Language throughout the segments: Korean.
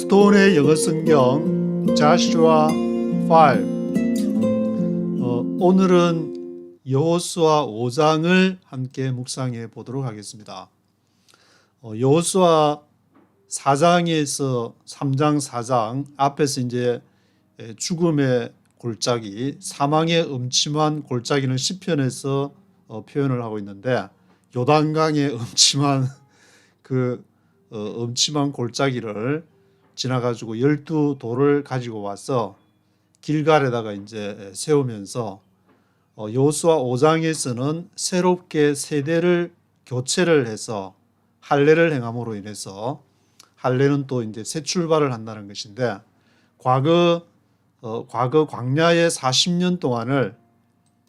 스톤의 영어 성경 Joshua 5. 오늘은 여호수아 5장을 함께 묵상해 보도록 하겠습니다. 여호수아 4장에서 3장 4장 앞에서 이제 죽음의 골짜기, 사망의 음침한 골짜기는 시편에서 표현을 하고 있는데, 요단강의 음침한 음침한 골짜기를 지나가지고 12돌을 가지고 와서 길갈에다가 이제 세우면서 여호수아 5장에서는 새롭게 세대를 교체를 해서 할례를 행함으로 인해서, 할례는 또 이제 새 출발을 한다는 것인데, 과거 광야의 40년 동안을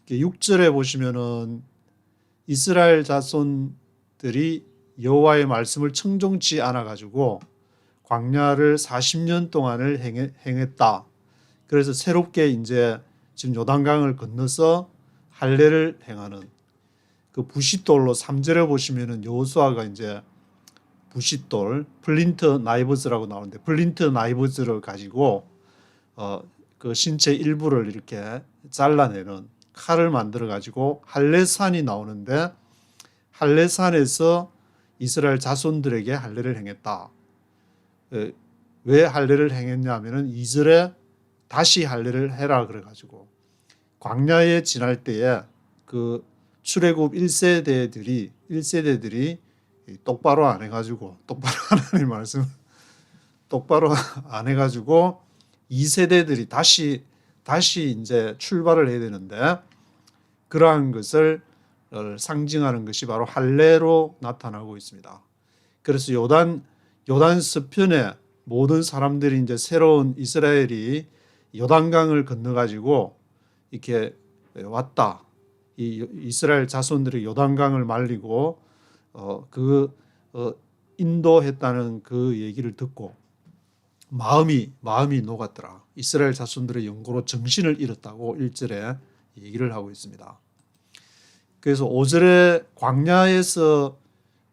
6절에 보시면은 이스라엘 자손들이 여호와의 말씀을 청종치 않아 가지고 광야를 40년 동안을 행했다. 그래서 새롭게 이제 지금 요단강을 건너서 할례를 행하는 그 부싯돌로 3절에 보시면은 여호수아가 이제 부싯돌, 플린트 나이브즈라고 나오는데, 플린트 나이브즈를 가지고 그 신체 일부를 이렇게 잘라내는 칼을 만들어 가지고 할례산이 나오는데, 할례산에서 이스라엘 자손들에게 할례를 행했다. 왜 할례를 행했냐면은 2절에 다시 할례를 해라 그래 가지고, 광야에 지날 때에 그 출애굽 1세대들이 똑바로 안 해가지고, 똑바로 하나님 말씀 똑바로 안 해가지고 2세대들이 다시 이제 출발을 해야 되는데, 그러한 것을 상징하는 것이 바로 할례로 나타나고 있습니다. 그래서 요단 서편에 모든 사람들이 이제 새로운 이스라엘이 요단강을 건너가지고 이렇게 왔다. 이 이스라엘 자손들이 요단강을 말리고 인도했다는 그 얘기를 듣고 마음이 녹았더라. 이스라엘 자손들의 영고로 정신을 잃었다고 1절에 얘기를 하고 있습니다. 그래서 5절에 광야에서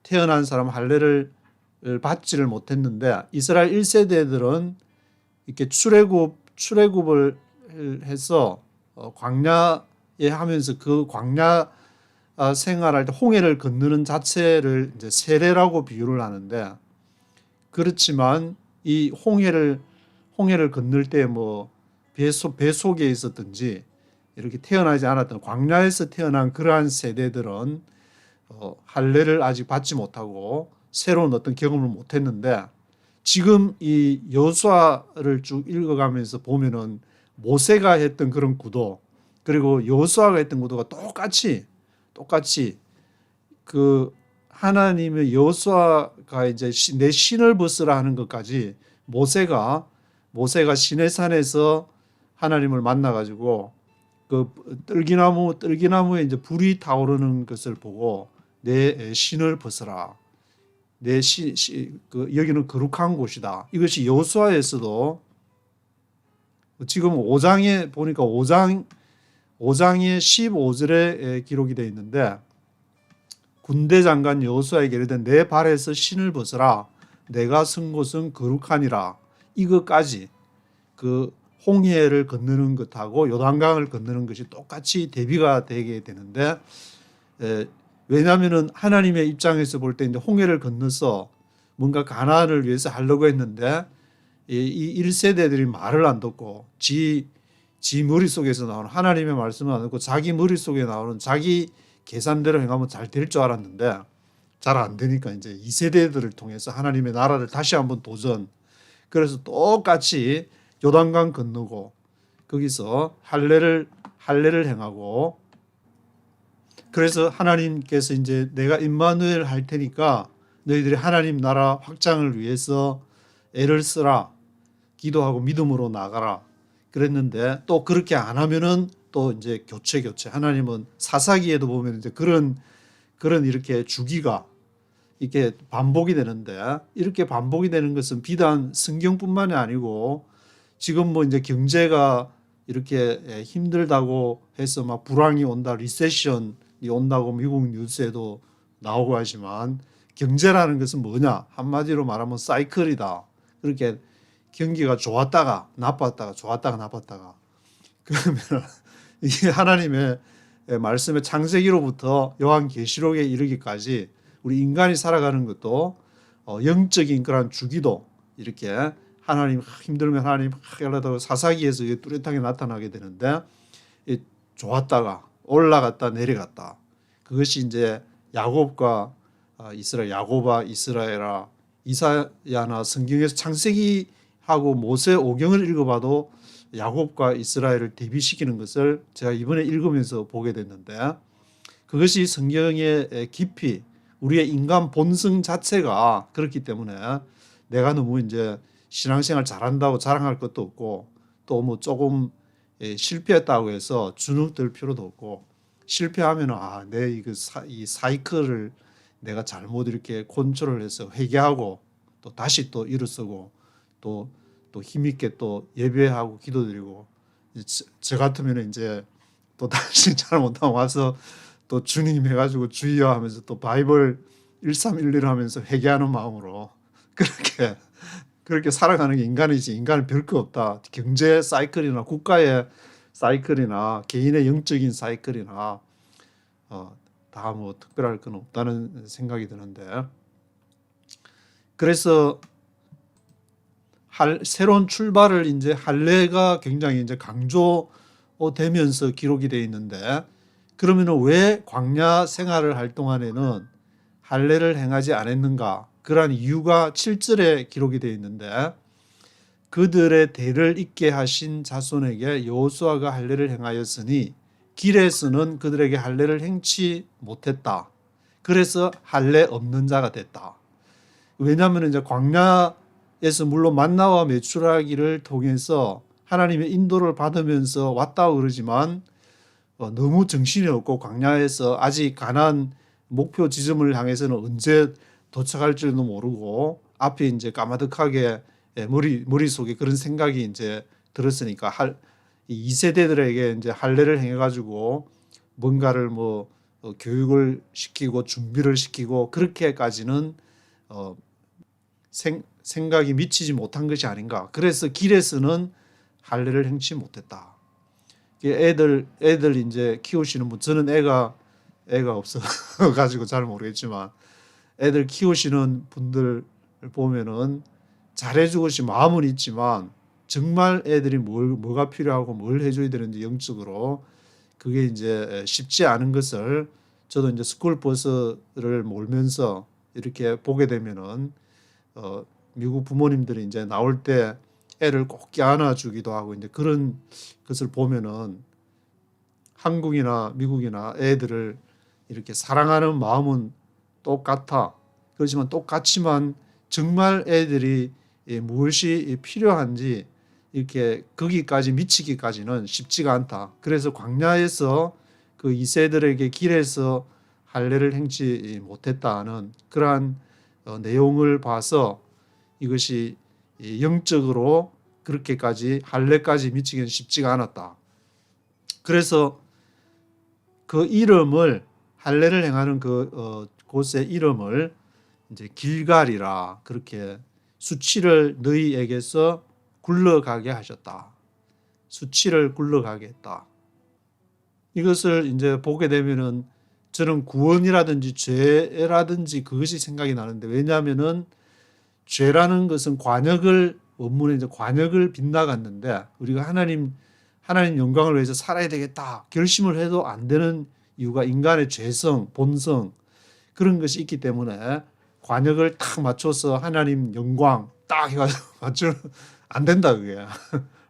태어난 사람 할례를 받지를 못했는데, 이스라엘 1세대들은 이렇게 출애굽을 해서 광야에 하면서 그 광야 생활할 때 홍해를 건너는 자체를 이제 세례라고 비유를 하는데, 그렇지만 이 홍해를 건널 때 뭐 배 속에 있었든지 이렇게 태어나지 않았던 광야에서 태어난 그러한 세대들은 할례를 아직 받지 못하고 새로운 어떤 경험을 못했는데, 지금 이 여호수아를 쭉 읽어가면서 보면은 모세가 했던 그런 구도, 그리고 여호수아가 했던 구도가 똑같이 그 하나님의 여호수아가 이제 내 신을 벗으라 하는 것까지 모세가 시내산에서 하나님을 만나 가지고 그 뜰기나무에 이제 불이 타오르는 것을 보고 내 신을 벗으라. 여기는 거룩한 곳이다. 이것이 여호수아에서도 지금 5장에 보니까 5장의 15절에 기록이 되어 있는데, 군대 장관 여호수아에게 이르되 내 발에서 신을 벗으라. 내가 선 곳은 거룩하니라. 이것까지 그 홍해를 건너는 것하고 요단강을 건너는 것이 똑같이 대비가 되게 되는데, 왜냐하면은 하나님의 입장에서 볼 때 이제 홍해를 건너서 뭔가 가나안을 위해서 하려고 했는데, 이 1세대들이 말을 안 듣고 지 머릿속에서 나오는 하나님의 말씀을 안 듣고 자기 머릿속에 나오는 자기 계산대로 행하면 잘 될 줄 알았는데 잘 안 되니까 이제 2세대들을 통해서 하나님의 나라를 다시 한번 도전. 그래서 똑같이 요단강 건너고 거기서 할례를 행하고, 그래서 하나님께서 이제 내가 임마누엘 할 테니까 너희들이 하나님 나라 확장을 위해서 애를 쓰라, 기도하고 믿음으로 나가라 그랬는데, 또 그렇게 안 하면은 또 이제 교체 하나님은 사사기에도 보면 이제 그런 이렇게 주기가 이렇게 반복이 되는데, 이렇게 반복이 되는 것은 비단 성경뿐만이 아니고 지금 뭐 이제 경제가 이렇게 힘들다고 해서 막 불황이 온다, 리세션이 온다고 미국 뉴스에도 나오고 하지만, 경제라는 것은 뭐냐? 한마디로 말하면 사이클이다. 그렇게 경기가 좋았다가 나빴다가 좋았다가 나빴다가 그러면 이게 하나님의 말씀의 창세기로부터 요한계시록에 이르기까지 우리 인간이 살아가는 것도 영적인 그런 주기도 이렇게 하나님 힘들면 하나님 하려다가 사사기에서 뚜렷하게 나타나게 되는데 좋았다가 올라갔다 내려갔다. 그것이 이제 야곱과 이스라엘, 야곱아 이스라엘아, 이사야나 성경에서 창세기하고 모세 오경을 읽어봐도 야곱과 이스라엘을 대비시키는 것을 제가 이번에 읽으면서 보게 됐는데 그것이 성경의 깊이 우리의 인간 본성 자체가 그렇기 때문에 내가 너무 이제 신앙생활 잘한다고 자랑할 것도 없고 또 뭐 조금 실패했다고 해서 주눅들 필요도 없고 실패하면 내 이 사이클을 내가 잘못 이렇게 컨트롤해서 회개하고 또 다시 또 일어서고 또 힘있게 또 예배하고 기도드리고 저 같으면 이제 또 다시 잘못하고 와서 또 주님 해가지고 주여 하면서 또 바이블 1311 하면서 회개하는 마음으로 그렇게 살아가는 게 인간이지. 인간은 별거 없다. 경제 사이클이나 국가의 사이클이나 개인의 영적인 사이클이나 다 뭐 특별할 건 없다는 생각이 드는데 그래서 새로운 출발을 이제 할례가 굉장히 이제 강조되면서 기록이 되어 있는데 그러면은 왜 광야 생활을 할 동안에는 할례를 행하지 않았는가? 그러한 이유가 7절에 기록이 되어 있는데 그들의 대를 잇게 하신 자손에게 여호수아가 할례를 행하였으니 길에서는 그들에게 할례를 행치 못했다. 그래서 할례 없는 자가 됐다. 왜냐하면 이제 광야에서 물론 만나와 메추라기를 통해서 하나님의 인도를 받으면서 왔다고 그러지만 너무 정신이 없고 광야에서 아직 가나안 목표 지점을 향해서는 언제 도착할지도 모르고 앞에 이제 까마득하게 머릿속에 그런 생각이 이제 들었으니까 이 2세대들에게 이제 할례를 행해가지고 뭔가를 교육을 시키고 준비를 시키고 그렇게까지는 생각이 미치지 못한 것이 아닌가. 그래서 길에서는 할례를 행치 못했다. 애들 이제 키우시는 분, 저는 애가 없어 가지고 잘 모르겠지만 애들 키우시는 분들 보면은 잘해주고 싶은 마음은 있지만 정말 애들이 뭐가 필요하고 뭘 해줘야 되는지 영적으로 그게 이제 쉽지 않은 것을 저도 이제 스쿨 버스를 몰면서 이렇게 보게 되면은 미국 부모님들이 이제 나올 때 애를 꼭 껴안아 주기도 하고 이제 그런 것을 보면은 한국이나 미국이나 애들을 이렇게 사랑하는 마음은 똑같아. 그렇지만 똑같지만 정말 애들이 무엇이 필요한지 이렇게 거기까지 미치기까지는 쉽지가 않다. 그래서 광야에서 그 2세들에게 길에서 할례를 행치 못했다는 그러한 내용을 봐서 이것이 영적으로 그렇게까지 할례까지 미치기는 쉽지가 않았다. 그래서 그 이름을 할례를 행하는 곳의 이름을 이제 길갈이라 그렇게 수치를 너희에게서 굴러가게 하셨다. 수치를 굴러가게 했다. 이것을 이제 보게 되면은 저는 구원이라든지 죄라든지 그것이 생각이 나는데 왜냐하면은 죄라는 것은 원문에 이제 관역을 빗나갔는데 우리가 하나님 영광을 위해서 살아야 되겠다 결심을 해도 안 되는 이유가 인간의 죄성, 본성 그런 것이 있기 때문에 관역을 딱 맞춰서 하나님 영광 딱 해가지고 맞추는 안 된다 그게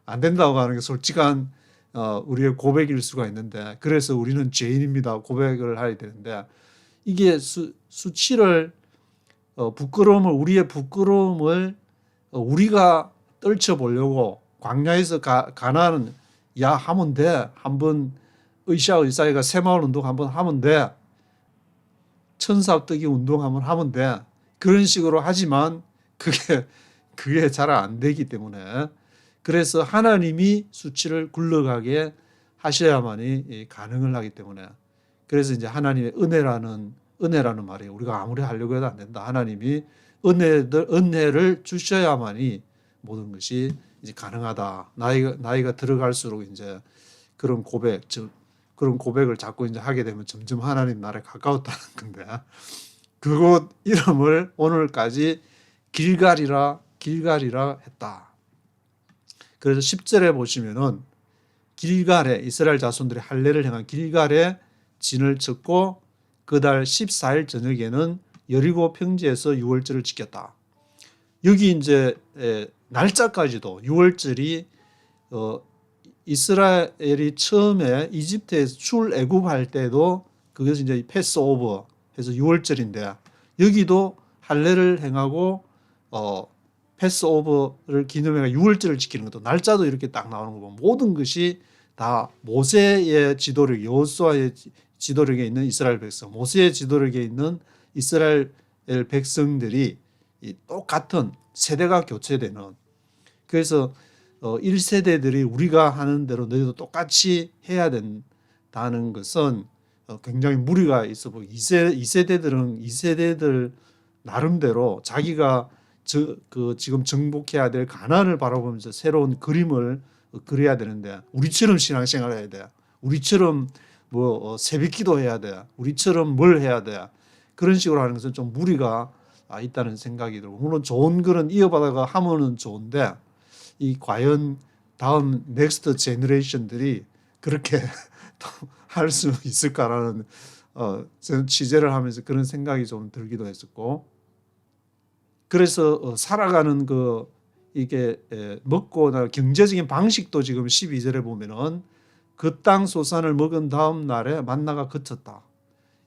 안 된다고 하는 게 솔직한 우리의 고백일 수가 있는데 그래서 우리는 죄인입니다 고백을 해야 되는데 이게 수치를 우리의 부끄러움을 우리가 떨쳐보려고 광야에서 가나안은 하면 돼 한번 의사가 새마을 운동 한번 하면 돼 천사뜨기 운동 한번 하면 돼 그런 식으로 하지만 그게 잘 안 되기 때문에 그래서 하나님이 수치를 굴러가게 하셔야만이 가능을 하기 때문에 그래서 이제 하나님의 은혜라는 말이에요. 우리가 아무리 하려고 해도 안 된다. 하나님이 은혜를 주셔야만이 모든 것이 이제 가능하다. 나이가 들어갈수록 이제 그런 고백, 즉 그런 고백을 자꾸 이제 하게 되면 점점 하나님 나라에 가까웠다는 건데, 그곳 이름을 오늘까지 길갈이라 했다. 그래서 10절에 보시면은 길갈에 이스라엘 자손들이 할례를 행한 길갈에 진을 쳤고 그달 14일 저녁에는 여리고 평지에서 유월절을 지켰다. 여기 이제 날짜까지도 유월절이 이스라엘이 처음에 이집트에서 출애굽할 때도 그것이 이제 패스오버 해서 유월절인데, 여기도 할례를 행하고 패스오버를 기념해가 유월절을 지키는 것도 날짜도 이렇게 딱 나오는 거 보면 모든 것이 다 모세의 지도력, 여호수아의 지도력에 있는 이스라엘 백성, 모세의 지도력에 있는 이스라엘 백성들이 똑같은 세대가 교체되는, 그래서 1세대들이 우리가 하는 대로 너희도 똑같이 해야 된다는 것은 굉장히 무리가 있어 보이고, 2세대들은 2세대들 나름대로 자기가 지금 정복해야 될 가나안을 바라보면서 새로운 그림을 그려야 되는데, 우리처럼 신앙생활을 해야 돼, 우리처럼 뭐 새벽기도 해야 돼, 우리처럼 뭘 해야 돼, 그런 식으로 하는 것은 좀 무리가 있다는 생각이 들고, 물론 좋은 글은 이어받아가 하면은 좋은데 이 과연 다음 넥스트 제너레이션들이 그렇게 할 수 있을까라는 저는 취재를 하면서 그런 생각이 좀 들기도 했었고, 그래서 살아가는 이게 먹고 경제적인 방식도 지금 12절에 보면은 그 땅 소산을 먹은 다음 날에 만나가 그쳤다.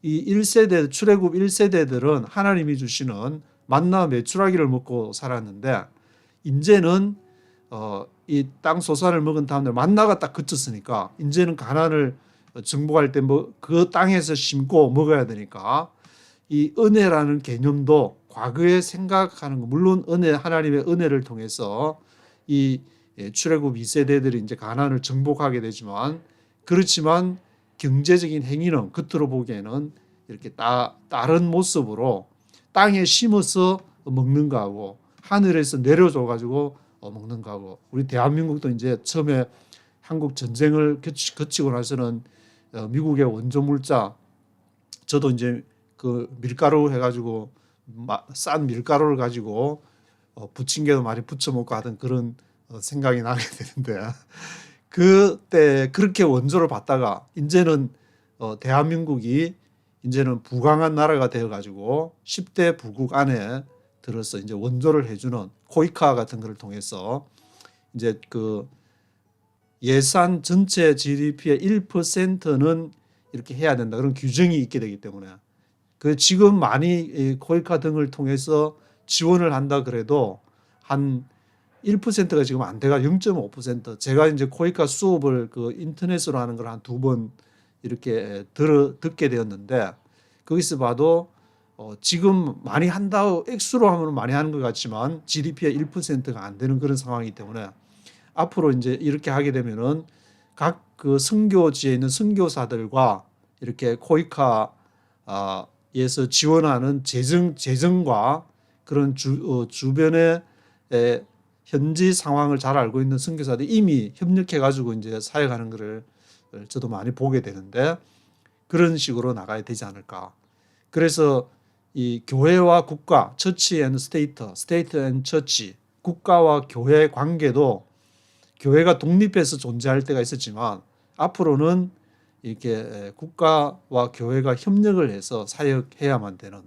이 1세대 출애굽 1세대들은 하나님이 주시는 만나 메추라기를 먹고 살았는데, 이제는 이 땅 소산을 먹은 다음 날 만나가 딱 그쳤으니까 이제는 가나안을 정복할 때 그 땅에서 심고 먹어야 되니까 이 은혜라는 개념도 과거에 생각하는 거, 물론 하나님의 은혜를 통해서 이 출애굽 2세대들이 이제 가나안을 정복하게 되지만, 그렇지만 경제적인 행위는 겉으로 보기에는 이렇게 다른 모습으로 땅에 심어서 먹는 거하고 하늘에서 내려줘 가지고 먹는 거하고, 우리 대한민국도 이제 처음에 한국 전쟁을 거치고 나서는 미국의 원조 물자, 저도 이제 그 밀가루 해가지고 싼 밀가루를 가지고 부침개도 많이 부쳐 먹고 하던 그런 생각이 나게 되는데, 그때 그렇게 원조를 받다가 이제는 대한민국이 이제는 부강한 나라가 되어가지고 10대 부국 안에 들어서 이제 원조를 해주는 코이카 같은 것을 통해서 이제 그 예산 전체 GDP의 1%는 이렇게 해야 된다, 그런 규정이 있게 되기 때문에, 그 지금 많이 코이카 등을 통해서 지원을 한다 그래도 한 1%가 지금 안 돼가 0.5%. 제가 이제 코이카 수업을 그 인터넷으로 하는 걸 한 2번 이렇게 듣게 되었는데, 거기서 봐도 지금 많이 한다, 액수로 하면 많이 하는 것 같지만 GDP의 1%가 안 되는 그런 상황이기 때문에, 앞으로 이제 이렇게 하게 되면은 각 그 선교지에 있는 선교사들과 이렇게 코이카에서 지원하는 재정과 그런 주변의 현지 상황을 잘 알고 있는 선교사들이 이미 협력해 가지고 이제 사역하는 것을 저도 많이 보게 되는데, 그런 식으로 나가야 되지 않을까. 그래서 이 교회와 국가, 처치 앤 스테이트, 스테이트 앤 처치, 국가와 교회 관계도 교회가 독립해서 존재할 때가 있었지만 앞으로는 이렇게 국가와 교회가 협력을 해서 사역해야만 되는.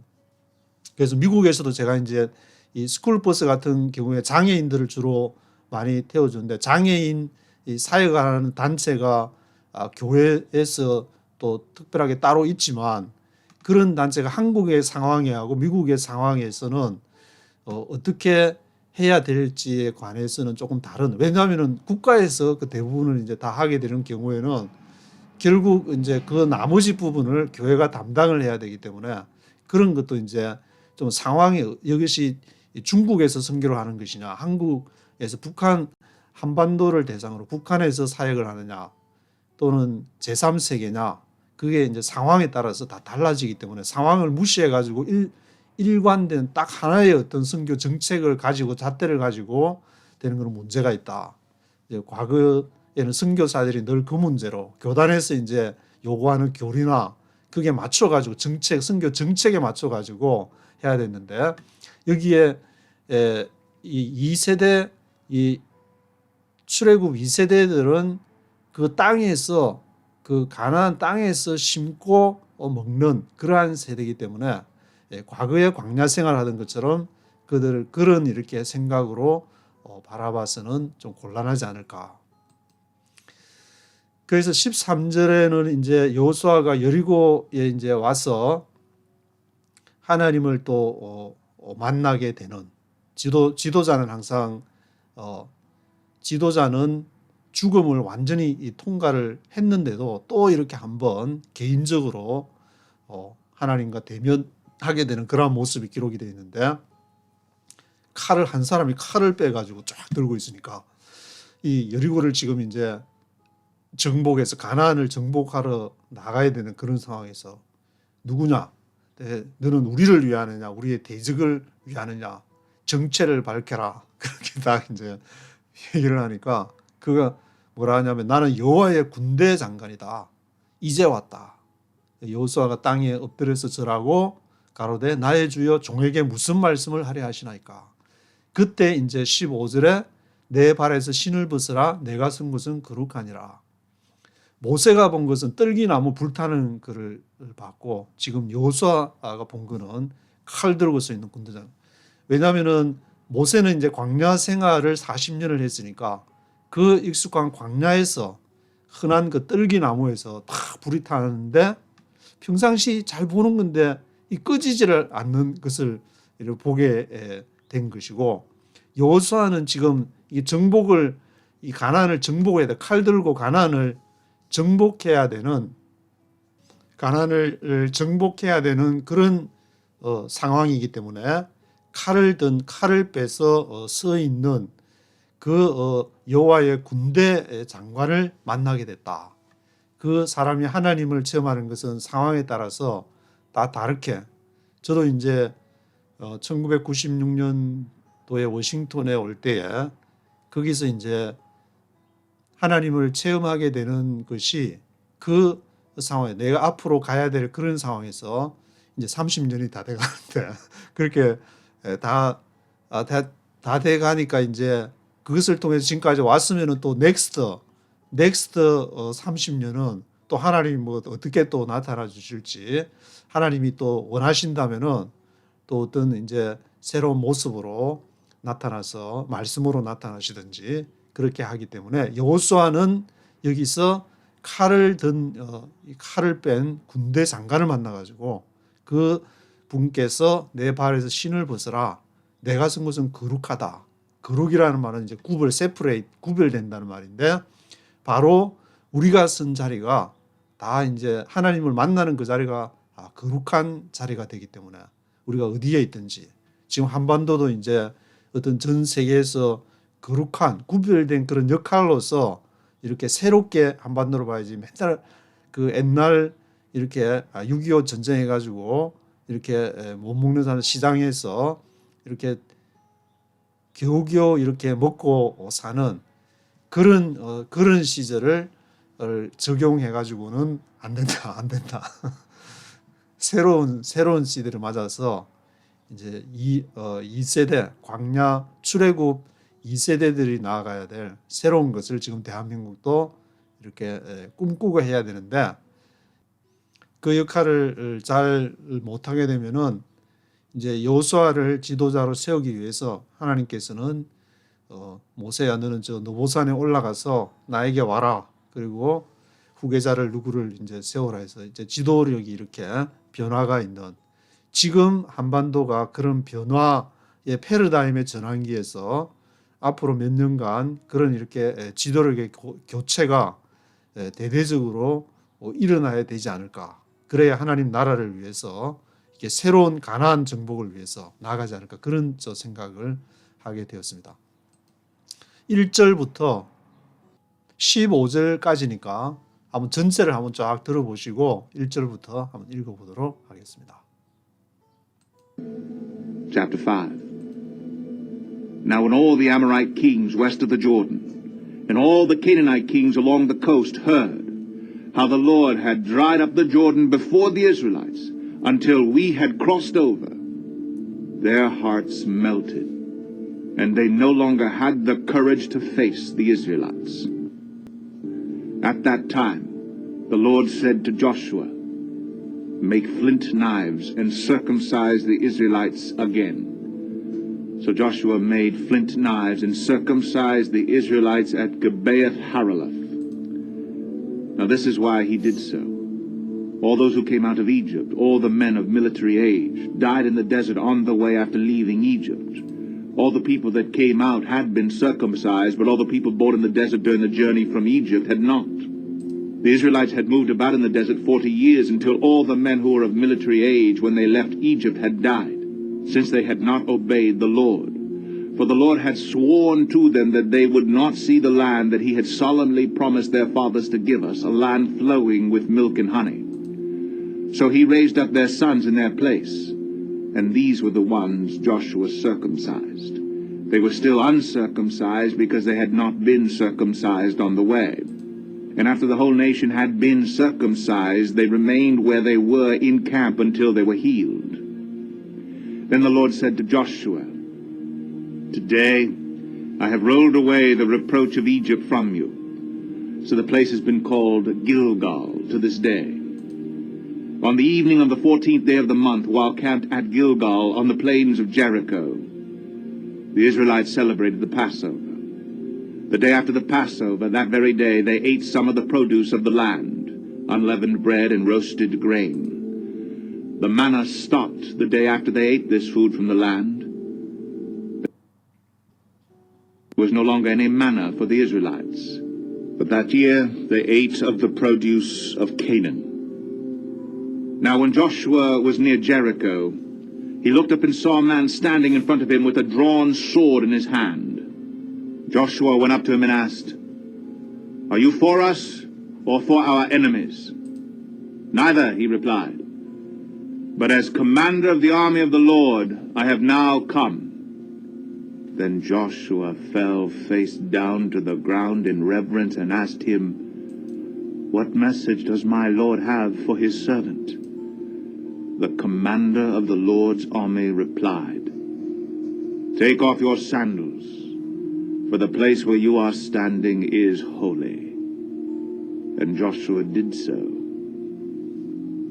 그래서 미국에서도 제가 이제 이 스쿨버스 같은 경우에 장애인들을 주로 많이 태워주는데, 장애인 사역하는 단체가 교회에서 또 특별하게 따로 있지만, 그런 단체가 한국의 상황하고 미국의 상황에서는 어떻게 해야 될지에 관해서는 조금 다른. 왜냐하면은 국가에서 그 대부분을 이제 다 하게 되는 경우에는 결국 이제 그 나머지 부분을 교회가 담당을 해야 되기 때문에, 그런 것도 이제 좀 상황이, 이것이 중국에서 선교를 하는 것이냐, 한국에서 한반도를 대상으로 북한에서 사역을 하느냐, 또는 제3세계냐, 그게 이제 상황에 따라서 다 달라지기 때문에, 상황을 무시해 가지고 일관된 딱 하나의 어떤 선교 정책을 가지고 잣대를 가지고 되는 것은 문제가 있다. 이제 과거에는 선교사들이 늘 그 문제로 교단에서 이제 요구하는 교리나 그게 맞춰가지고 선교 정책에 맞춰가지고 해야 됐는데 여기에 이 2세대 이 출애굽 2세대들은 그 땅에서 그 가나안 땅에서 심고 먹는 그러한 세대이기 때문에 과거에 광야 생활하던 것처럼 그들을 그런 이렇게 생각으로 바라봐서는 좀 곤란하지 않을까. 그래서 13절에는 이제 여호수아가 여리고에 이제 와서 하나님을 또 만나게 되는 지도자는 항상 지도자는 죽음을 완전히 통과를 했는데도 또 이렇게 한번 개인적으로 하나님과 대면하게 되는 그런 모습이 기록이 되어 있는데 한 사람이 칼을 빼가지고 쫙 들고 있으니까 이 여리고를 지금 이제 정복해서 가나안을 정복하러 나가야 되는 그런 상황에서 누구냐? 너는 우리를 위하느냐? 우리의 대적을 위하느냐? 정체를 밝혀라. 그렇게 딱 이제 얘기를 하니까 그가 뭐라 하냐면 나는 여호와의 군대 장관이다. 이제 왔다. 여호수아가 땅에 엎드려서 절하고 가로되 나의 주여 종에게 무슨 말씀을 하려 하시나이까. 그때 이제 15절에 내 발에서 신을 벗으라 내가 쓴 것은 거룩하니라. 모세가 본 것은 떨기나무 불타는 것을 봤고 지금 여호수아가 본 것은 칼 들고 서 있는 군대장. 왜냐하면은 모세는 이제 광야 생활을 40년을 했으니까 그 익숙한 광야에서 흔한 그 떨기나무에서 딱 불이 타는데 평상시 잘 보는 건데 이 꺼지지를 않는 것을 이렇게 보게 된 것이고 여호수아는 지금 이 정복을 이 가나안을 정복해야 돼. 칼 들고 가나안을 정복해야 되는 그런 상황이기 때문에 칼을 빼서 서 있는 그 여호와의 군대 장관을 만나게 됐다. 그 사람이 하나님을 체험하는 것은 상황에 따라서 다 다르게 저도 이제 1996년도에 워싱턴에 올 때에 거기서 이제 하나님을 체험하게 되는 것이 그 상황에 내가 앞으로 가야 될 그런 상황에서 이제 30년이 다 돼가는데 그렇게 다 돼가니까 이제 그것을 통해서 지금까지 왔으면은 또 넥스트 30년은 또 하나님이 뭐 어떻게 또 나타나 주실지 하나님이 또 원하신다면은 또 어떤 이제 새로운 모습으로 나타나서 말씀으로 나타나시든지 그렇게 하기 때문에 여호수아는 여기서 칼을 뺀 군대 장관을 만나가지고 그 분께서 내 발에서 신을 벗어라. 내가 쓴 것은 거룩하다. 거룩이라는 말은 이제 구별된다는 말인데 바로 우리가 쓴 자리가 다 이제 하나님을 만나는 그 자리가 거룩한 자리가 되기 때문에 우리가 어디에 있든지 지금 한반도도 이제 어떤 전 세계에서 거룩한 구별된 그런 역할로서 이렇게 새롭게 한반도로 봐야지 맨날 그 옛날 이렇게 6.25 전쟁 해가지고 이렇게 못 먹는 사람 시장에서 이렇게 겨우겨우 이렇게 먹고 사는 그런 시절을 적용해가지고는 안 된다. 새로운 시대를 맞아서 이제 2세대 광야 출애굽 2세대들이 나아가야 될 새로운 것을 지금 대한민국도 이렇게 꿈꾸고 해야 되는데 그 역할을 잘 못하게 되면은 이제 여호수아를 지도자로 세우기 위해서 하나님께서는 모세야 너는 저 노보산에 올라가서 나에게 와라. 그리고 후계자를 누구를 이제 세우라 해서 이제 지도력이 이렇게 변화가 있는 지금 한반도가 그런 변화의 패러다임의 전환기에서 앞으로 몇 년간 그런 이렇게 지도력의 교체가 대대적으로 일어나야 되지 않을까. 그래야 하나님 나라를 위해서 이렇게 새로운 가나안 정복을 위해서 나아가지 않을까. 그런 생각을 하게 되었습니다. 1절부터 15절까지니까 한번 전체를 한번 쫙 들어보시고 1절부터 한번 읽어보도록 하겠습니다. Chapter 5. Now when all the Amorite kings west of the Jordan, and all the Canaanite kings along the coast heard how the Lord had dried up the Jordan before the Israelites, until we had crossed over, their hearts melted, and they no longer had the courage to face the Israelites. At that time, the Lord said to Joshua, "Make flint knives and circumcise the Israelites again." So Joshua made flint knives and circumcised the Israelites at Gibeath Haraloth. Now this is why he did so. All those who came out of Egypt, all the men of military age, died in the desert on the way after leaving Egypt. All the people that came out had been circumcised, but all the people born in the desert during the journey from Egypt had not. The Israelites had moved about in the desert 40 years until all the men who were of military age when they left Egypt had died, since they had not obeyed the Lord. For the Lord had sworn to them that they would not see the land that he had solemnly promised their fathers to give us, a land flowing with milk and honey. So he raised up their sons in their place, and these were the ones Joshua circumcised. They were still uncircumcised because they had not been circumcised on the way. And after the whole nation had been circumcised, they remained where they were in camp until they were healed. Then the Lord said to Joshua, "Today I have rolled away the reproach of Egypt from you." So the place has been called Gilgal to this day. On the evening of the 14th day of the month, while camped at Gilgal on the plains of Jericho, the Israelites celebrated the Passover. The day after the Passover, that very day, they ate some of the produce of the land, unleavened bread and roasted grain. The manna stopped the day after they ate this food from the land. There was no longer any manna for the Israelites, but that year they ate of the produce of Canaan. Now when Joshua was near Jericho, he looked up and saw a man standing in front of him with a drawn sword in his hand. Joshua went up to him and asked, "Are you for us or for our enemies?" "Neither," he replied, "but as commander of the army of the Lord, I have now come." Then Joshua fell face down to the ground in reverence and asked him, "What message does my Lord have for his servant?" The commander of the Lord's army replied, "Take off your sandals, for the place where you are standing is holy." And Joshua did so.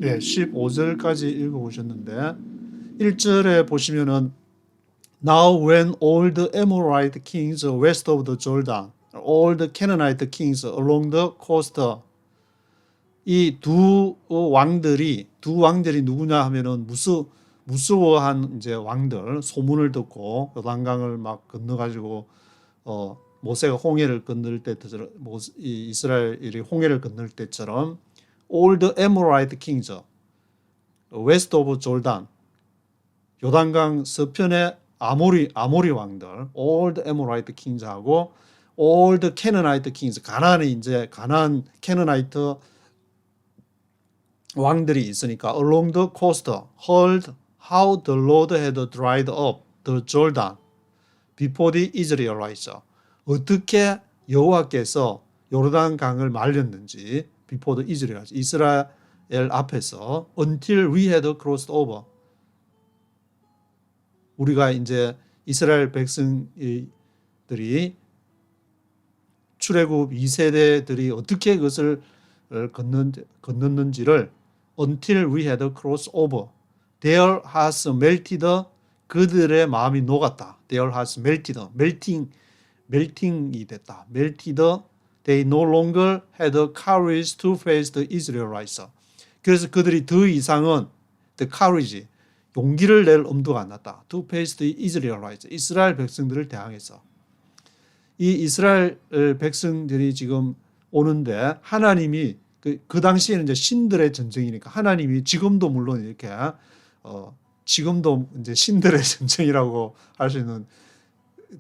네, 15절까지 읽어보셨는데 1절에 보시면은 Now when all the Amorite kings west of the Jordan, all the Canaanite kings along the coast, 이 두 왕들이 누구냐 하면은 무서워한 이제 왕들, 소문을 듣고 요단강을 막 건너가지고 모세가 홍해를 건널 때처럼 이스라엘이 홍해를 건널 때처럼 all the Amorite kings west of Jordan, 요단강 서편의 아모리 왕들, all the Amorite kings하고 all the Canaanite kings, 가나안 캐너나이트 왕들이 있으니까 along the coast heard how the Lord had dried up the Jordan before the Israelites. 어떻게 여호와께서 요르단 강을 말렸는지 before the Israelites, 이스라엘 앞에서 until we had crossed over. 우리가 이제 이스라엘 백성들이 출애굽 2세대들이 어떻게 그것을 건넜는지를 until we had crossed over. Their hearts melted. 그들의 마음이 녹았다. Their hearts melted. melting이 됐다. melted. They no longer had the courage to face the Israelites. 그래서 그들이 더 이상은 the courage, 용기를 낼 엄두가 안 났다. To face the Israelites. 이스라엘 백성들을 대항해서. 이 이스라엘 백성들이 지금 오는데 하나님이 그 당시에는 이제 신들의 전쟁이니까 하나님이 지금도 물론 이렇게 지금도 이제 신들의 전쟁이라고 할 수 있는,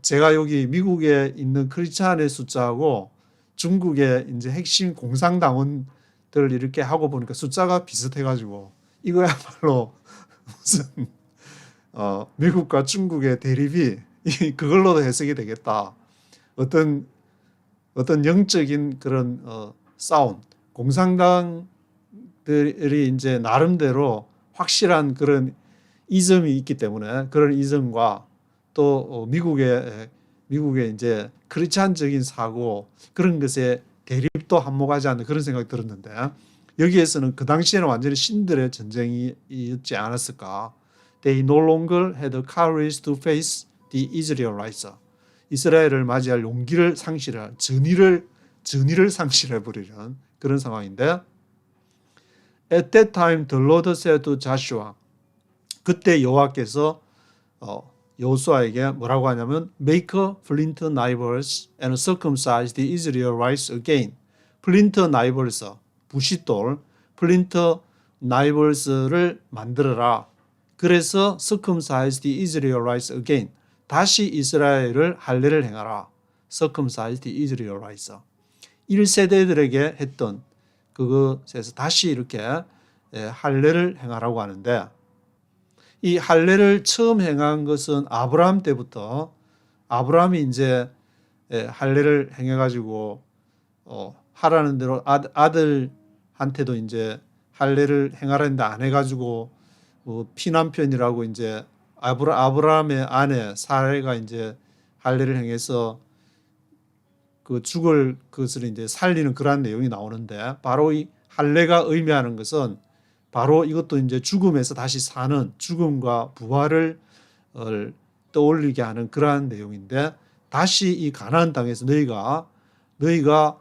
제가 여기 미국에 있는 크리스찬의 숫자하고 중국의 이제 핵심 공산당원들 이렇게 하고 보니까 숫자가 비슷해가지고 이거야말로 무슨 미국과 중국의 대립이 그걸로도 해석이 되겠다. 어떤 영적인 그런 싸움, 공산당들이 이제 나름대로 확실한 그런 이점이 있기 때문에 그런 이점과 또 미국의 이제 크리스찬적인 사고 그런 것에 대립도 한몫하지 않는 그런 생각이 들었는데 여기에서는 그 당시에는 완전히 신들의 전쟁이었지 않았을까? They no longer had the courage to face the Israelites. 이스라엘을 맞이할 용기를 상실할 전의를 상실해 버리는 그런 상황인데 At that time the Lord said to Joshua. 그때 여호와께서 여호수아에게 뭐라고 하냐면 Make flint knives and circumcise the Israelites again. 플린트 나이벌스, 부싯돌, 플린트 나이벌스를 만들어라. 그래서 circumcise the Israelites again. 다시 이스라엘을 할례를 행하라. circumcise the Israelites. 1세대들에게 했던 그것에서 다시 이렇게 할례를 행하라고 하는데 이 할례를 처음 행한 것은 아브라함 때부터 아브라함이 이제 할례를 행해가지고 하라는 대로 아들한테도 이제 할례를 행하라는데 안 해가지고 피남편이라고 이제 아브라함의 아내 사레가 이제 할례를 행해서 그 죽을 것을 이제 살리는 그러한 내용이 나오는데 바로 이 할례가 의미하는 것은 바로 이것도 이제 죽음에서 다시 사는 죽음과 부활을 떠올리게 하는 그러한 내용인데 다시 이 가나안 땅에서 너희가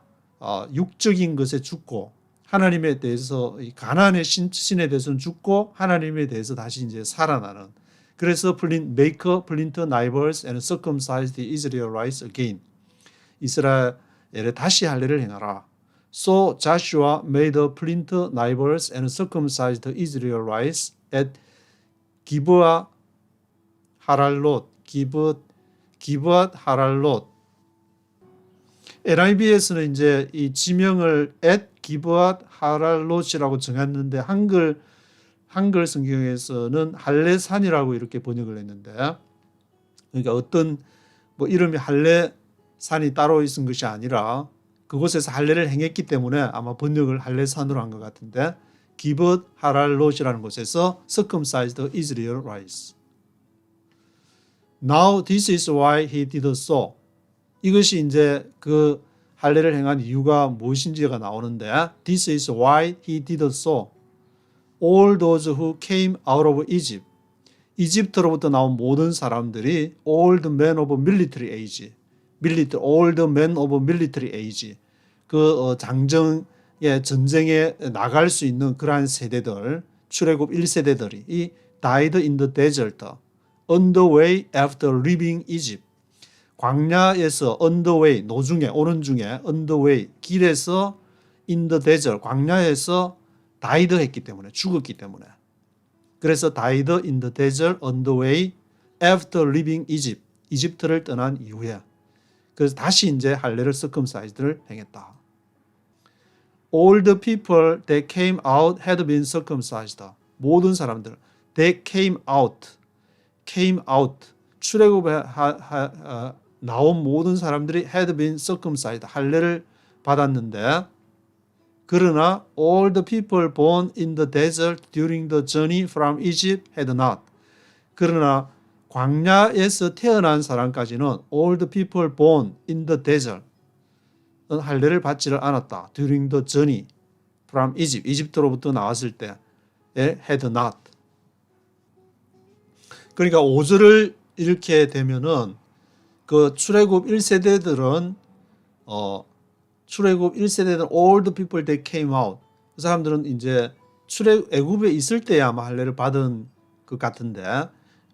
육적인 것에 죽고 하나님에 대해서 이 가나안의 신에 대해서는 죽고 하나님에 대해서 다시 이제 살아나는 그래서 make flint knives and circumcise the Israelites again. 이스라엘에 다시 할례를 행하라. So Joshua made flint knives and circumcised the Israelites at Gibeah Haralot. 기브앗 하랄롯. NIV에서는 이제 이 지명을 at 기브앗 하랄롯이라고 정했는데 한글 성경에서는 할례산이라고 이렇게 번역을 했는데 그러니까 어떤 뭐 이름이 할례산이 따로 있은 것이 아니라 그곳에서 할례를 행했기 때문에 아마 번역을 할례산으로 한 것 같은데 기브앗 하랄롯이라는 곳에서 circumcised Israelites. Now this is why he did so. 이것이 이제 그 할례를 행한 이유가 무엇인지가 나오는데 This is why he did so. All those who came out of Egypt. 이집트로부터 나온 모든 사람들이 old men of military age. old men of military age. 그 장정의 전쟁에 나갈 수 있는 그러한 세대들, 출애굽 1세대들이 이 died in the desert. On the way after leaving Egypt. 광야에서 on the way, 노중에, 오는 중에 on the way, 길에서 in the desert, 광야에서 died 했기 때문에, 죽었기 때문에. 그래서 died in the desert on the way after leaving Egypt. 이집트를 떠난 이후에. 그래서 다시 이제 할례를 circumcised를 행했다. All the people that came out had been circumcised. 모든 사람들, that came out. 출애굽에 나온 모든 사람들이 had been circumcised. 할례를 받았는데 그러나 all the people born in the desert during the journey from Egypt had not. 그러나 광야에서 태어난 사람까지는 all the people born in the desert 할례를 받지를 않았다. during the journey from Egypt. 이집트로부터 나왔을 때에 had not. 그러니까 5절을 이렇게 되면은 그 출애굽 1세대들은 all the people that came out. 그 사람들은 이제 애굽에 있을 때에 아마 할례를 받은 것 같은데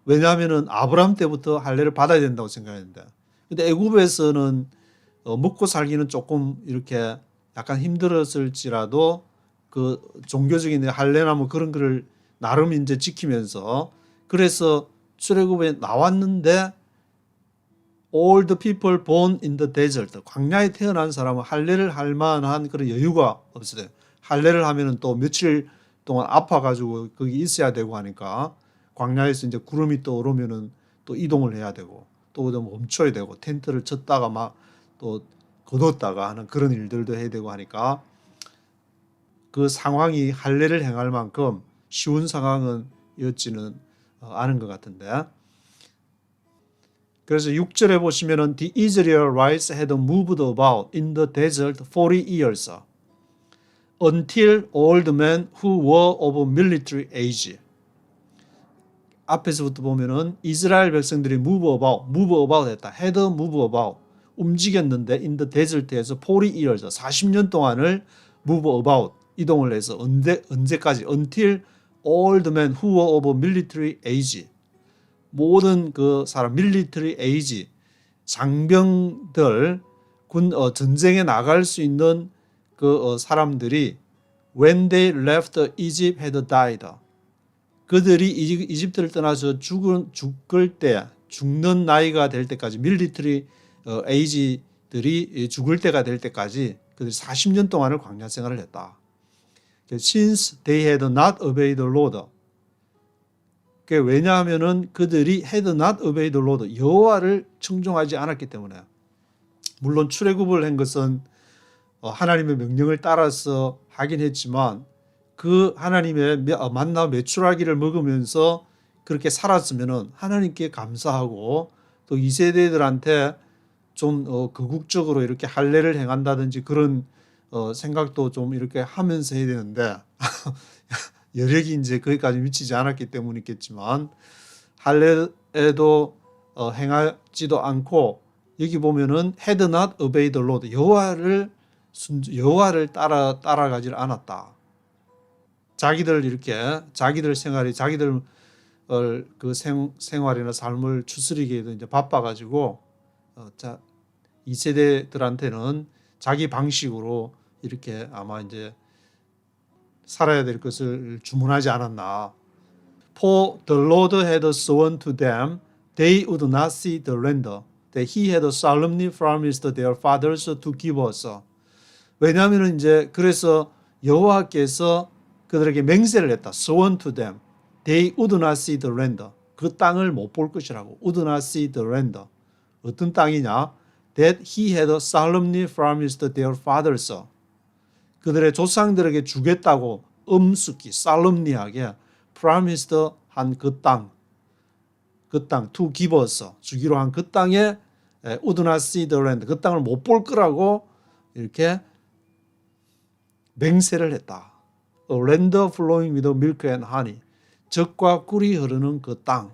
왜냐하면은 아브라함 때부터 할례를 받아야 된다고 생각했는데 근데 애굽에서는 먹고 살기는 조금 이렇게 약간 힘들었을지라도 그 종교적인 할례나 뭐 그런 거를 나름 이제 지키면서 그래서 출애굽에 나왔는데 all the people born in the desert. 광야에 태어난 사람은 할례를 할 만한 그런 여유가 없어요. 할례를 하면은 또 며칠 동안 아파가지고 거기 있어야 되고 하니까 광야에서 이제 구름이 떠오르면은 또 이동을 해야 되고 또 멈춰야 되고 텐트를 쳤다가 막 또 거뒀다가 하는 그런 일들도 해야 되고 하니까 그 상황이 할례를 행할 만큼 쉬운 상황은였지는 않은 것 같은데 그래서 6절에 보시면은 The Israelites had moved about in the desert 40 years until old men who were of military age. 앞에서부터 보면은 이스라엘 백성들이 move about 했다. had move about 움직였는데 in the desert에서 40 years 40년 동안을 move about 이동을 해서 언제까지 until old men who were of military age 모든 그 사람 military age 장병들 전쟁에 나갈 수 있는 그 사람들이 when they left Egypt had died 그들이 이집트를 떠나서 죽는 나이가 될 때까지 밀리터리 에이지들이 죽을 때가 될 때까지 그들이 40년 동안을 광야 생활을 했다. Since they had not obeyed the Lord. 왜냐하면은 그들이 had not obeyed the Lord. 여호와를 청종하지 않았기 때문에. 물론 출애굽을 한 것은 하나님의 명령을 따라서 하긴 했지만 그 하나님의 만나 메추라기를 먹으면서 그렇게 살았으면은 하나님께 감사하고 또 2세대들한테 좀 극국적으로 이렇게 할례를 행한다든지 그런 생각도 좀 이렇게 하면서 해야 되는데 여력이 이제 거기까지 미치지 않았기 때문이겠지만 할례에도 행하지도 않고 여기 보면은 had not obeyed the Lord 여호와를 따라가질 않았다. 자기들 생활이 자기들 그 생활이나 삶을 추스리기에도 이제 바빠가지고 2세대들한테는 자기 방식으로 이렇게 아마 이제 살아야 될 것을 주문하지 않았나. For the Lord had sworn to them they would not see the land that he had solemnly promised their fathers to give us. 왜냐하면 이제 그래서 여호와께서 그들에게 맹세를 했다. Sworn to them. They would not see the land. 그 땅을 못 볼 것이라고. Would not see the land. 어떤 땅이냐? That he had solemnly promised their fathers. 그들의 조상들에게 주겠다고 엄숙히, solemnly하게 promised 한 그 땅, to give us, 주기로 한 그 땅에 would not see the land. 그 땅을 못 볼 거라고 이렇게 맹세를 했다. A land flowing with milk and honey. 젖과 꿀이 흐르는 그 땅.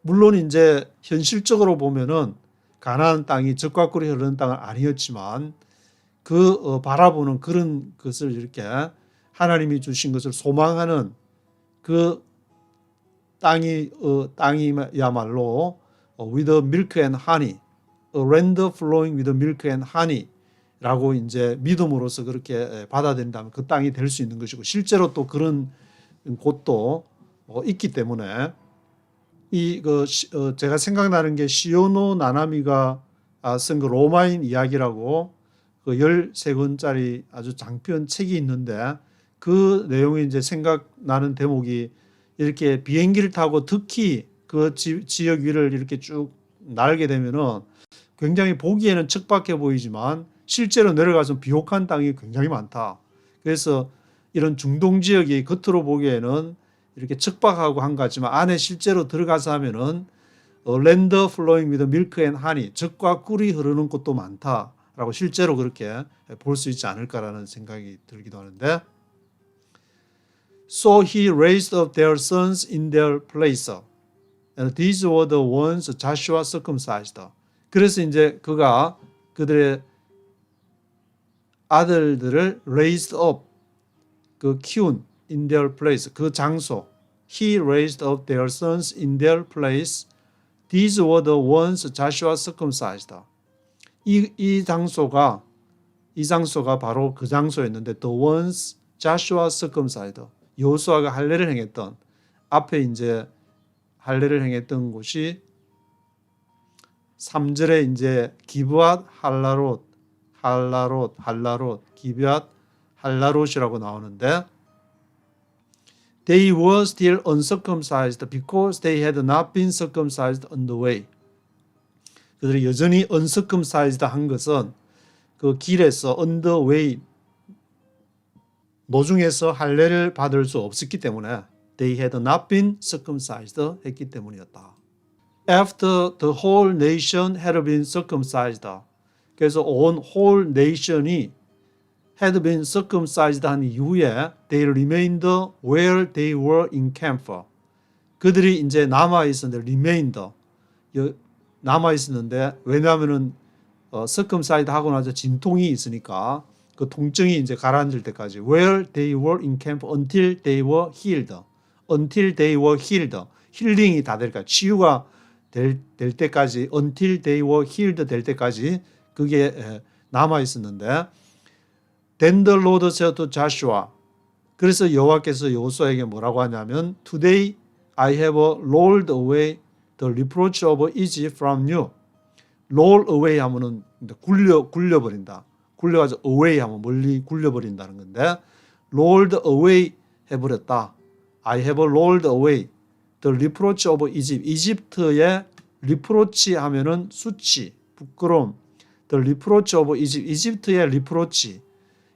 물론 이제 현실적으로 보면은 가나안 땅이 젖과 꿀이 흐르는 땅은 아니었지만 그 바라보는 그런 것을 이렇게 하나님이 주신 것을 소망하는 그 땅이야말로 with milk and honey, a land flowing with milk and honey. 라고 이제 믿음으로서 그렇게 받아들인다면 그 땅이 될 수 있는 것이고 실제로 또 그런 곳도 있기 때문에 제가 생각나는 게 시오노 나나미가 쓴 그 로마인 이야기라고 그 13권짜리 아주 장편 책이 있는데 그 내용이 이제 생각나는 대목이 이렇게 비행기를 타고 특히 그 지역 위를 이렇게 쭉 날게 되면은 굉장히 보기에는 척박해 보이지만 실제로 내려가서 비옥한 땅이 굉장히 많다. 그래서 이런 중동 지역이 겉으로 보기에는 이렇게 척박하고 한 것 같지만 안에 실제로 들어가서 하면은 land flowing with milk and honey, 젖과 꿀이 흐르는 곳도 많다라고 실제로 그렇게 볼 수 있지 않을까라는 생각이 들기도 하는데 So he raised up their sons in their place. And these were the ones Joshua circumcised. 그래서 이제 그가 그들의 아들들을 raised up, 그 키운 in their place, 그 장소. He raised up their sons in their place. These were the ones Joshua circumcised. 이 장소가 바로 그 장소였는데 the ones Joshua circumcised. 여호수아가 할례를 행했던 앞에 이제 할례를 행했던 곳이 3절에 이제 기브앗 할라롯 기브앗 할라롯이라고 나오는데 They were still uncircumcised because they had not been circumcised on the way. 그들이 여전히 uncircumcised 한 것은 그 길에서 on the way 노중에서 할례를 받을 수 없었기 때문에 they had not been circumcised 했기 때문이었다. After the whole nation had been circumcised. 그래서 온 whole nation이 had been circumcised 한 이후에 they remained where they were in camp. 그들이 이제 남아 있었는데 remained 남아 있었는데 왜냐하면은 circumcised 하고 나서 진통이 있으니까 그 통증이 이제 가라앉을 때까지 where they were in camp until they were healed. until they were healed. 힐링이 다 될까 치유가 될 때까지 until they were healed 될 때까지 그게 남아 있었는데 then the Lord said to Joshua. 그래서 여호와께서 여호수아에게 뭐라고 하냐면 today I have rolled away the reproach of Egypt from you. roll away 하면은 굴려버린다. 굴려가지고 away 하면 멀리 굴려버린다는 건데 rolled away 해버렸다. I have rolled away the reproach of Egypt. 이집트의 reproach 하면은 수치, 부끄러움. The reproach of Egypt. 이집트의 reproach.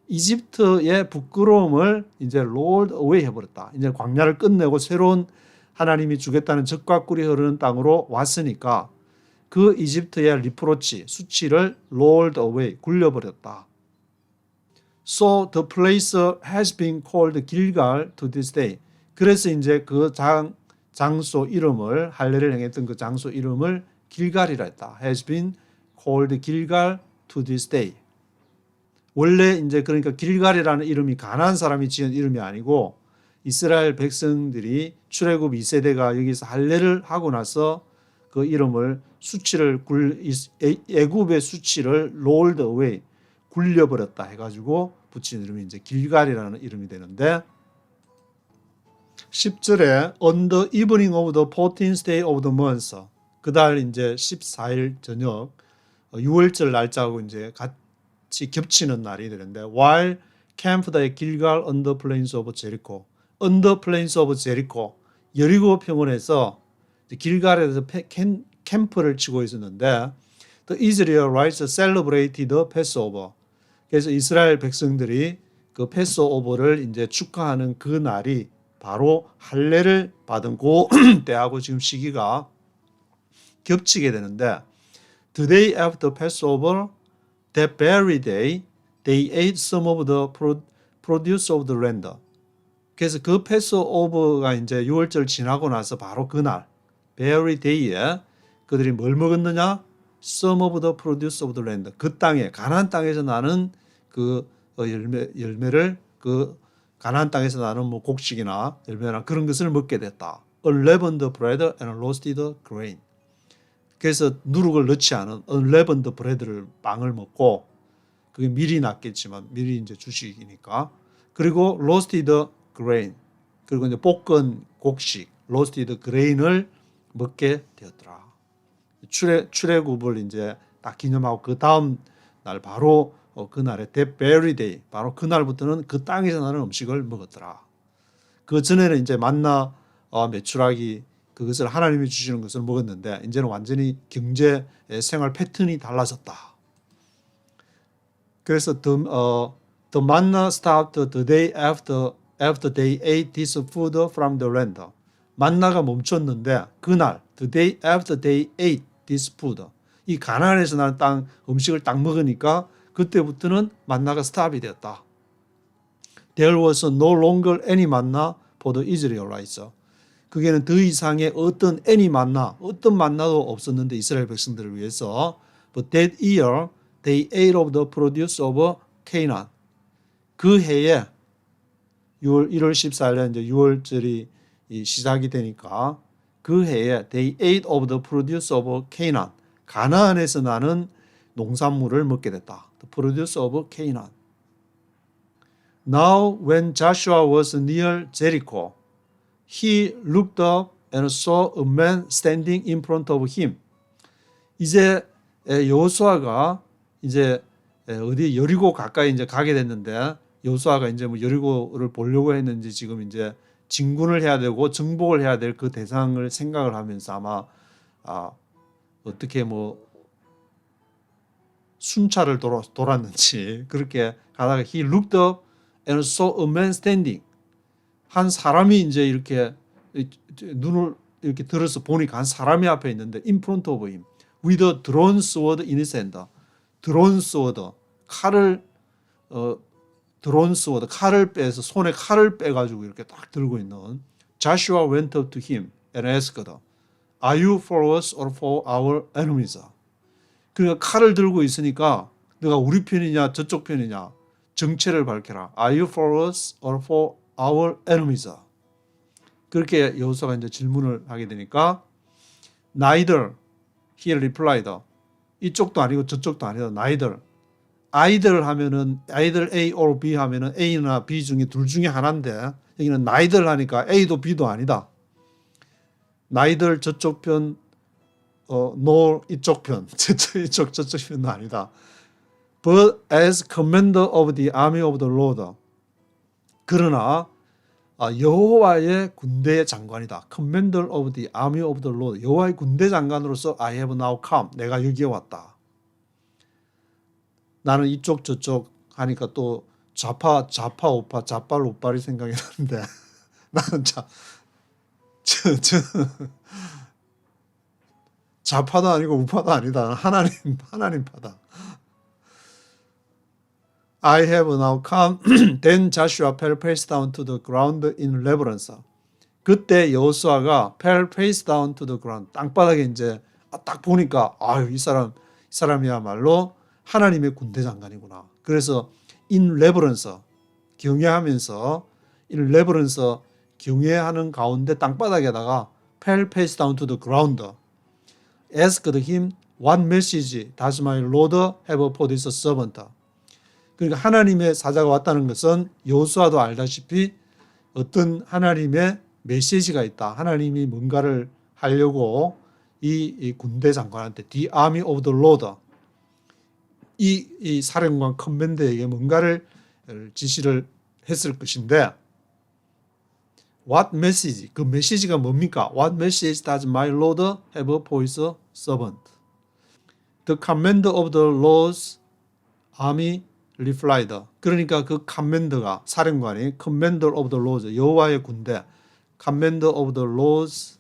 이집트의 부끄러움을 이제 rolled away 해버렸다. 이제 광야를 끝내고 새로운 하나님이 주겠다는 젖과 꿀이 흐르는 땅으로 왔으니까 그 이집트의 리프로치, 수치를 rolled away, 굴려버렸다. So the place has been called Gilgal to this day. 그래서 이제 그 장소 이름을 할례를 행했던 그 장소 이름을 길갈이라 했다. Has been called Gilgal to this day. 원래 이제 그러니까 길갈이라는 이름이 가나안 사람이 지은 이름이 아니고 이스라엘 백성들이 출애굽 2세대가 여기서 할례를 하고 나서 그 이름을 애굽의 수치를 rolled away 굴려버렸다 해가지고 붙인 이름이 이제 길갈이라는 이름이 되는데 10절에 on the evening of the 14th day of the month 그달 이제 14일 저녁 6월절 날짜하고 이제 같이 겹치는 날이 되는데 while camped at Gilgal on the plains of Jericho on the plains of Jericho 여리고 평원에서 길갈에서 캠프를 치고 있었는데 the Israelites celebrated the Passover. 그래서 이스라엘 백성들이 그 패스오버를 이제 축하하는 그 날이 바로 할례를 받은 그 때하고 지금 시기가 겹치게 되는데 the day after Passover, that very day, they ate some of the produce of the land. 그래서 그 패스오버가 이제 6월절 지나고 나서 바로 그날 very day에 그들이 뭘 먹었느냐? Some of the produce of the land. 그 땅에 가나안 땅에서 나는 그 열매를 그 가나안 땅에서 나는 뭐 곡식이나 열매나 그런 것을 먹게 됐다. Unleavened bread and roasted grain. 그래서 누룩을 넣지 않은 unleavened bread를 빵을 먹고 그게 밀이 났겠지만 밀이 이제 주식이니까 그리고 roasted grain 그리고 이제 볶은 곡식 roasted grain을 먹게 되었더라. 출애굽을 이제 딱 기념하고 그 다음 날 바로 그날에 that very day 바로 그날부터는 그 땅에서 나는 음식을 먹었더라. 그 전에는 이제 만나 메추라기 그것을 하나님이 주시는 것을 먹었는데 이제는 완전히 경제 생활 패턴이 달라졌다. 그래서 the manna stopped the day after they ate this food from the land. 만나가 멈췄는데 그날 the day after they ate this food 이 가나안에서 나는 땅 음식을 딱 먹으니까 그때부터는 만나가 스탑이 되었다. There was no longer any manna for the Israelites. 그게는 더 이상의 어떤 any manna, 어떤 만나도 없었는데 이스라엘 백성들을 위해서 But that year they ate of the produce of Canaan. 그 해에 1월 14일에 이제 6월절이 시작이 되니까 그 해에 they ate of the produce of Canaan. 가나안에서 나는 농산물을 먹게 됐다. The produce of Canaan. Now when Joshua was near Jericho, he looked up and saw a man standing in front of him. 이제 여호수아가 이제 어디 여리고 가까이 이제 가게 됐는데 여호수아가 이제 뭐 여리고를 보려고 했는지 지금 이제 진군을 해야 되고 정복을 해야 될 그 대상을 생각을 하면서 아마 어떻게 뭐 순찰을 돌았는지 그렇게 가다가 he looked up and saw a man standing. 한 사람이 이제 이렇게 눈을 이렇게 들어서 보니까 한 사람이 앞에 있는데 in front of him with a drawn sword in his hand. drawn sword 칼을 drawn sword 칼을 빼서 손에 칼을 빼가지고 이렇게 딱 들고 있는 Joshua went up to him and asked, Are you for us or for our enemies? 그러니까 칼을 들고 있으니까 너가 우리 편이냐 저쪽 편이냐 정체를 밝혀라. Are you for us or for our enemies? 그렇게 여호수아가 이제 질문을 하게 되니까 neither he replied. 이쪽도 아니고 저쪽도 아니다. neither. either 하면은 either A or B 하면은 A나 B 중에 둘 중에 하나인데 여기는 neither 하니까 A도 B도 아니다. neither 저쪽 편 nor 이쪽 편 저쪽 편도 아니다. But as commander of the army of the Lord. 그러나 여호와의 군대의 장관이다. Commander of the army of the Lord. 여호와의 군대 장관으로서 I have now come. 내가 여기에 왔다. 나는 이쪽 저쪽 하니까 또 좌파 우파 좌빨 우빨이 생각이 나는데 나는 좌파도 아니고 우파도 아니다. 하나님파다. I have now come. Then Joshua fell face down to the ground in reverence. 그때 여호수아가 fell face down to the ground. 땅바닥에 이제 딱 보니까 이 사람이야말로 하나님의 군대 장관이구나. 그래서 in reverence 경외하면서 in reverence 경외하는 가운데 땅바닥에다가 fell face down to the ground. Asked him, What message does my Lord have for this servant? 그러니까 하나님의 사자가 왔다는 것은 여호수아도 알다시피 어떤 하나님의 메시지가 있다. 하나님이 뭔가를 하려고 이 군대 장관한테 the army of the Lord 이 사령관 커맨더에게 뭔가를 지시를 했을 것인데 what message 그 메시지가 뭡니까? What message does my Lord have for his servant? The commander of the Lord's army replied. 그러니까 그 커맨더가 사령관이 commander of the Lord's 여호와의 군대 commander of the Lord's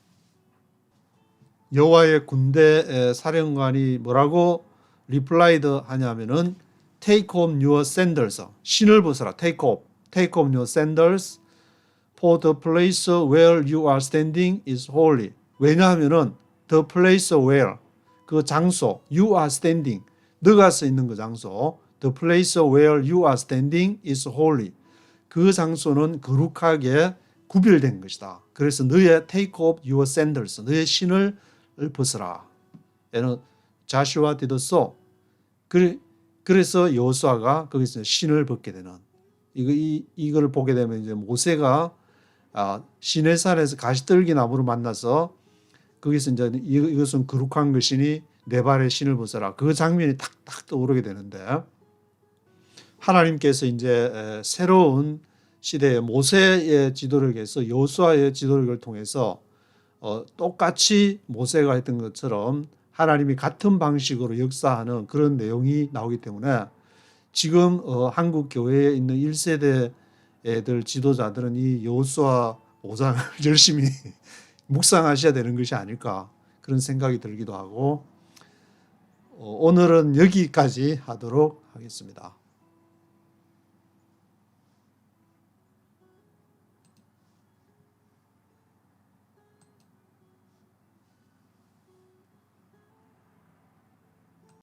여호와의 군대 사령관이 뭐라고 replied 하냐면은 take off your sandals 신을 벗어라 take off your sandals for the place where you are standing is holy. 왜냐하면은 the place where 그 장소 you are standing 너가 서 있는 그 장소 the place where you are standing is holy. 그 장소는 거룩하게 구별된 것이다. 그래서 너의 take off your sandals 너의 신을 벗어라. 얘는 Joshua did so. 그래서 여호수아가 거기서 신을 벗게 되는 이거를 보게 되면 이제 모세가 시내산에서 가시떨기 나무를 만나서 거기서 이제 이것은 거룩한 것이니 내 발에 신을 벗어라. 그 장면이 탁탁 떠오르게 되는데 하나님께서 이제 새로운 시대에 모세의 지도력에서 여호수아의 지도력을 통해서 똑같이 모세가 했던 것처럼 하나님이 같은 방식으로 역사하는 그런 내용이 나오기 때문에 지금 한국 교회에 있는 1세대 애들 지도자들은 이 여호수아 5장을 열심히 묵상하셔야 되는 것이 아닐까 그런 생각이 들기도 하고 오늘은 여기까지 하도록 하겠습니다.